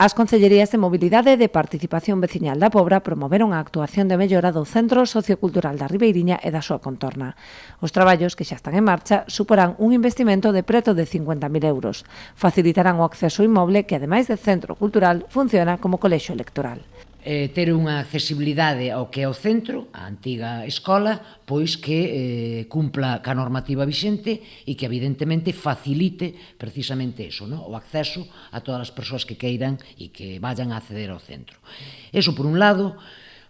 As Concellerías de Mobilidade e de Participación Veciñal da Pobra promoveron a actuación de mellora do Centro Sociocultural da Ribeiriña e da súa contorna. Os traballos que xa están en marcha suporán un investimento de preto de 50.000 euros. Facilitarán o acceso ao inmoble que, ademais de centro cultural, funciona como colexio electoral. Ter unha accesibilidade ao que é o centro, a antiga escola, pois que cumpla ca normativa vixente e que evidentemente facilite precisamente eso, no? O acceso a todas as persoas que queiran e que vayan a acceder ao centro. Eso por un lado.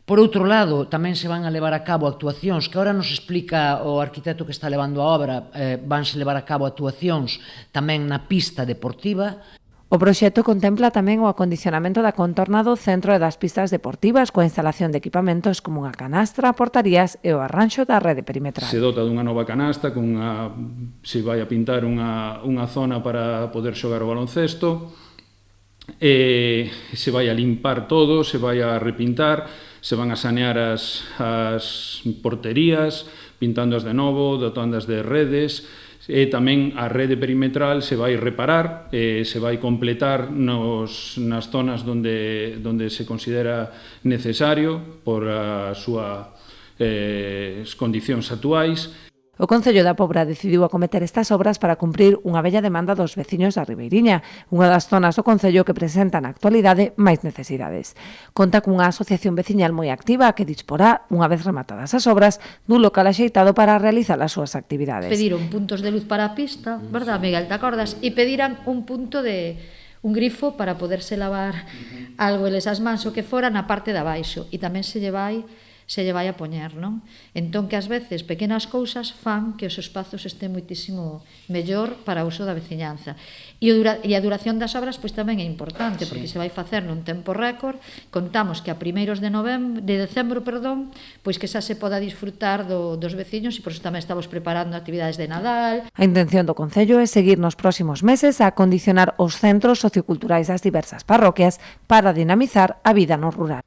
Por outro lado, tamén se van a levar a cabo actuacións, que agora nos explica o arquitecto que está levando a obra, vanse levar a cabo actuacións tamén na pista deportiva. O proxecto contempla tamén o acondicionamento da contorna do centro e das pistas deportivas coa instalación de equipamentos como unha canastra, portarías e o arranxo da rede perimetral. Se dota dunha nova canasta, se vai a pintar unha zona para poder xogar o baloncesto, se vai a limpar todo, se vai a repintar, se van a sanear as porterías, pintándoas de novo, dotándoas de redes, e tamén a rede perimetral se vai reparar, se vai completar nas zonas onde se considera necesario por as súas condicións actuais. O Concello da Pobra decidiu acometer estas obras para cumprir unha bella demanda dos veciños da Ribeiriña, unha das zonas do Concello que presenta na actualidade máis necesidades. Conta cunha asociación veciñal moi activa que disporá, unha vez rematadas as obras, dun local axeitado para realizar as súas actividades. Pediron puntos de luz para a pista, verdad, Miguel, te acordas? E pediran un punto de un grifo para poderse lavar algo eles as mans o que fora na parte de abaixo, e tamén se lle vai a poñer, non? Entón que ás veces pequenas cousas fan que os espazos estén moitísimo mellor para o uso da veciñanza. E a duración das obras pois tamén é importante, porque se vai facer nun tempo récord. Contamos que a primeiros de decembro, pois que xa se poda disfrutar dos veciños, e por iso tamén estamos preparando actividades de Nadal. A intención do Concello é seguir nos próximos meses a acondicionar os centros socioculturais das diversas parroquias para dinamizar a vida no rural.